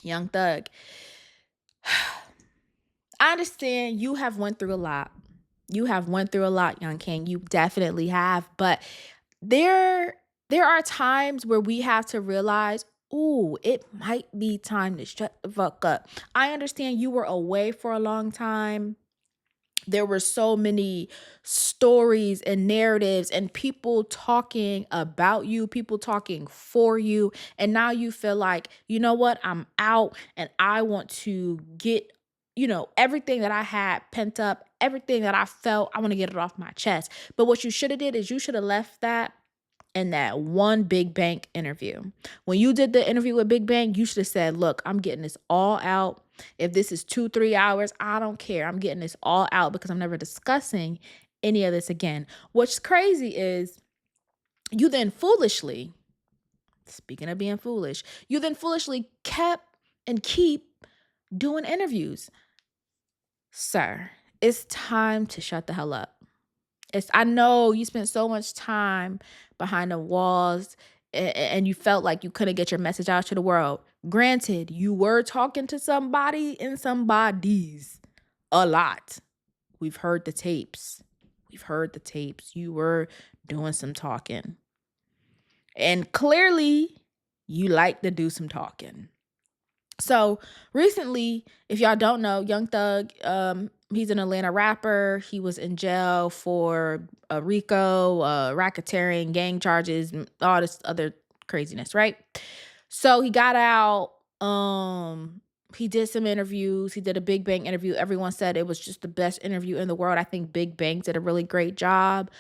Young Thug, I understand you have went through a lot. You have went through a lot, Young King. You definitely have. But there there are times where we have to realize, ooh, it might be time to shut the fuck up. I understand you were away for a long time. There were so many stories and narratives and people talking about you, people talking for you. And now you feel like, you know what? I'm out and I want to get, everything that I had pent up, everything that I felt, I want to get it off my chest. But what you should have did is you should have left that in that one Big Bank interview. When you did the interview with Big Bank, you should have said, look, I'm getting this all out. If this is 2, 3 hours, I don't care. I'm getting this all out because I'm never discussing any of this again. What's crazy is you then foolishly, speaking of being foolish, you then foolishly kept and keep doing interviews. Sir, it's time to shut the hell up. I know you spent so much time behind the walls and you felt like you couldn't get your message out to the world. Granted, you were talking to somebody and somebodies a lot. We've heard the tapes. We've heard the tapes. You were doing some talking. And clearly, you like to do some talking. So recently, if y'all don't know, Young Thug, he's an Atlanta rapper. He was in jail for RICO, racketeering, gang charges, and all this other craziness, right? So he got out. He did some interviews. He did a Big Bang interview. Everyone said it was just the best interview in the world. I think Big Bang did a really great job.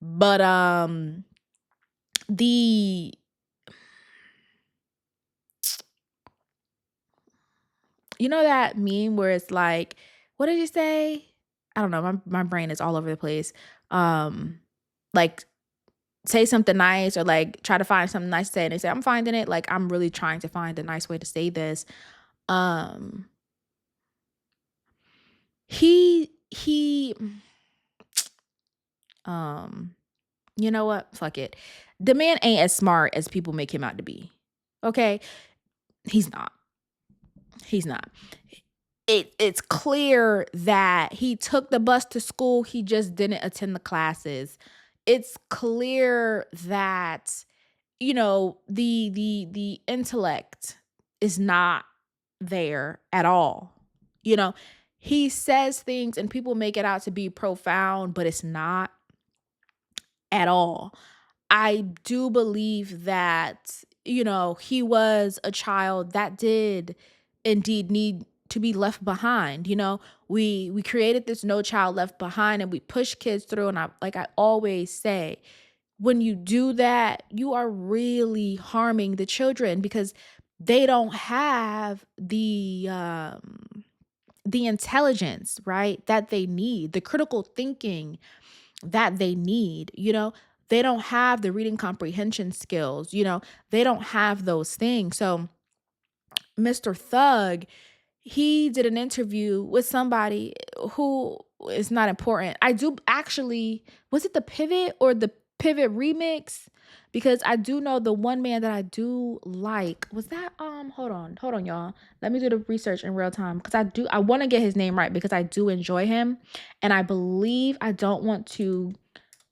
But the you know that meme where it's like, what did you say? I don't know. My brain is all over the place. Like say something nice or like try to find something nice to say and they say, I'm finding it. Like I'm really trying to find a nice way to say this. Um he um you know what? Fuck it. The man ain't as smart as people make him out to be. Okay? He's not. He's not. It's clear that he took the bus to school, he just didn't attend the classes. It's clear that, the intellect is not there at all. You know, he says things and people make it out to be profound, but it's not at all. I do believe that, he was a child that did indeed need to be left behind. We created this No Child Left Behind and we push kids through. And I always say, when you do that, you are really harming the children because they don't have the intelligence, right, that they need, the critical thinking that they need. They don't have the reading comprehension skills. They don't have those things. So Mr. Thug, he did an interview with somebody who is not important. I do actually, was it the Pivot or the Pivot remix? Because I do know the one man that I do like was that hold on y'all. Let me do the research in real time because I want to get his name right because I do enjoy him and I believe I don't want to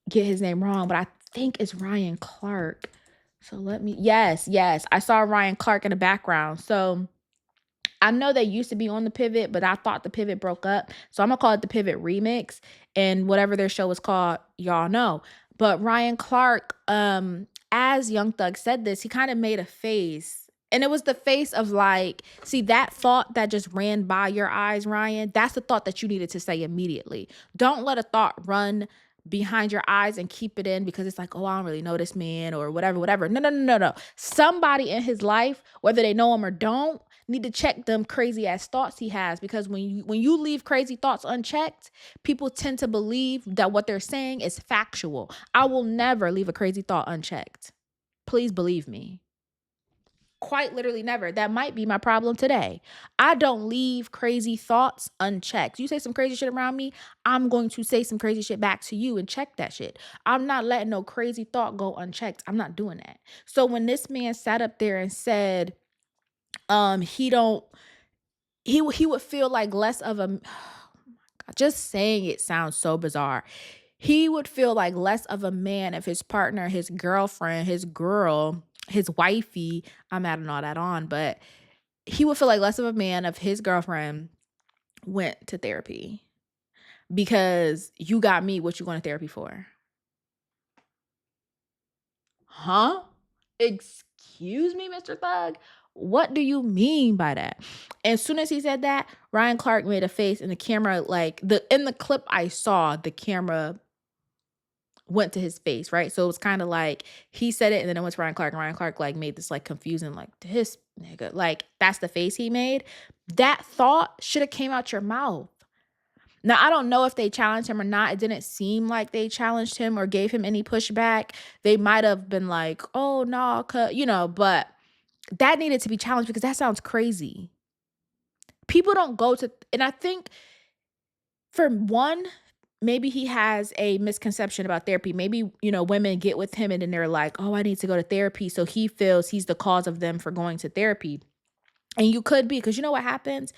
get his name wrong, but I think it's Ryan Clark. So yes, I saw Ryan Clark in the background. So I know they used to be on the Pivot, but I thought the Pivot broke up. So I'm gonna call it the Pivot Remix and whatever their show is called, y'all know. But Ryan Clark, as Young Thug said this, he kind of made a face. And it was the face of like, see that thought that just ran by your eyes, Ryan, that's the thought that you needed to say immediately. Don't let a thought run behind your eyes and keep it in because it's like, oh, I don't really know this man or whatever, whatever. No, no, no, no, no. Somebody in his life, whether they know him or don't, need to check them crazy ass thoughts he has because when you leave crazy thoughts unchecked, people tend to believe that what they're saying is factual. I will never leave a crazy thought unchecked. Please believe me. Quite literally never. That might be my problem today. I don't leave crazy thoughts unchecked. You say some crazy shit around me, I'm going to say some crazy shit back to you and check that shit. I'm not letting no crazy thought go unchecked. I'm not doing that. So when this man sat up there and said, He don't he would feel like less of a just saying it sounds so bizarre. He would feel like less of a man if his partner, his girlfriend, his girl, his wifey, I'm adding all that on, but he would feel like less of a man if his girlfriend went to therapy because you got me, what you going to therapy for? Huh? Excuse me, Mr. Thug? What do you mean by that? As soon as he said that, Ryan Clark made a face and the camera, like the in the clip I saw, the camera went to his face, right? So it was kind of like he said it and then it went to Ryan Clark, and Ryan Clark like made this like confusing, like this nigga. Like that's the face he made. That thought should have came out your mouth. Now, I don't know if they challenged him or not. It didn't seem like they challenged him or gave him any pushback. They might have been like, oh, no, but that needed to be challenged because that sounds crazy. People don't go to, and I think for one, maybe he has a misconception about therapy. Maybe, women get with him and then they're like, oh, I need to go to therapy. So he feels he's the cause of them for going to therapy. And you could be, because you know what happens?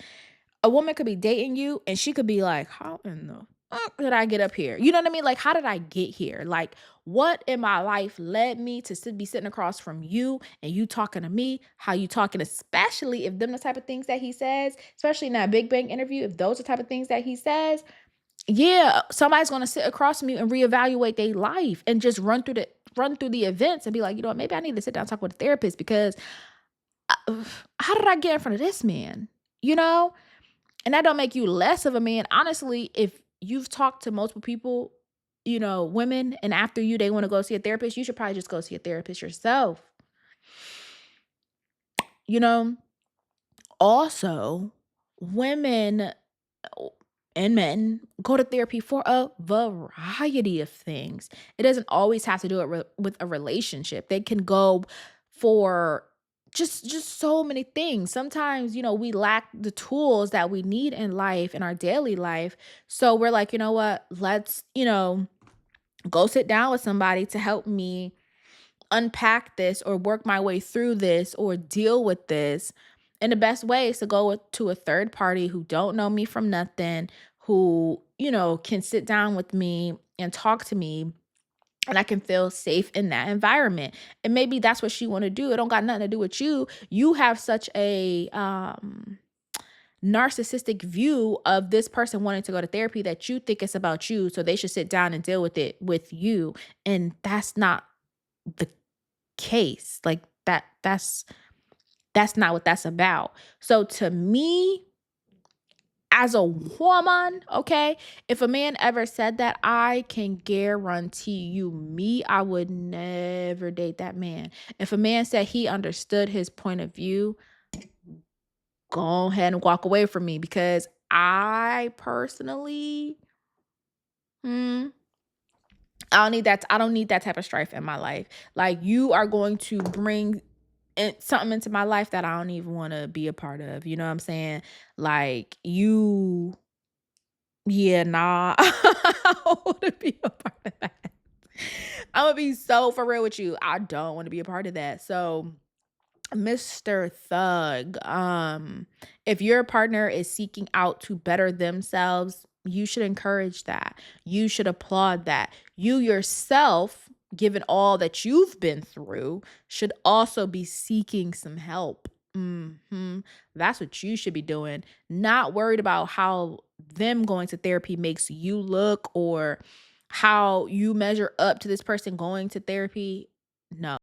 A woman could be dating you and she could be like, how in the fuck did I get up here? You know what I mean? Like, how did I get here? Like, what in my life led me to be sitting across from you and you talking to me? How you talking, especially if them the type of things that he says, especially in that Big Bang interview, if those are the type of things that he says, yeah, somebody's gonna sit across from you and reevaluate their life and just run through the events and be like, you know what, maybe I need to sit down and talk with a therapist because how did I get in front of this man? You know? And that don't make you less of a man. Honestly, if you've talked to multiple people, women, and after you, they want to go see a therapist, you should probably just go see a therapist yourself. You know, also, women and men go to therapy for a variety of things. It doesn't always have to do it with a relationship. They can go for just so many things. Sometimes, we lack the tools that we need in life, in our daily life. So we're like, you know what? Let's, go sit down with somebody to help me unpack this or work my way through this or deal with this. And the best way is to go to a third party who don't know me from nothing, who, can sit down with me and talk to me and I can feel safe in that environment. And maybe that's what she want to do. It don't got nothing to do with you. You have such a narcissistic view of this person wanting to go to therapy that you think it's about you, so they should sit down and deal with it with you. And that's not the case. Like that's not what that's about. So to me, as a woman, okay, if a man ever said that, I can guarantee you, I would never date that man. If a man said he understood his point of view, go ahead and walk away from me because I personally, hmm, I don't need that type of strife in my life. Like you are going to bring something into my life that I don't even want to be a part of. You know what I'm saying? Like you, yeah, nah, I don't want to be a part of that. I'm gonna be so for real with you. I don't want to be a part of that. So Mr. Thug, if your partner is seeking out to better themselves, you should encourage that. You should applaud that. You yourself, given all that you've been through, should also be seeking some help. That's what you should be doing. Not worried about how them going to therapy makes you look or how you measure up to this person going to therapy. No.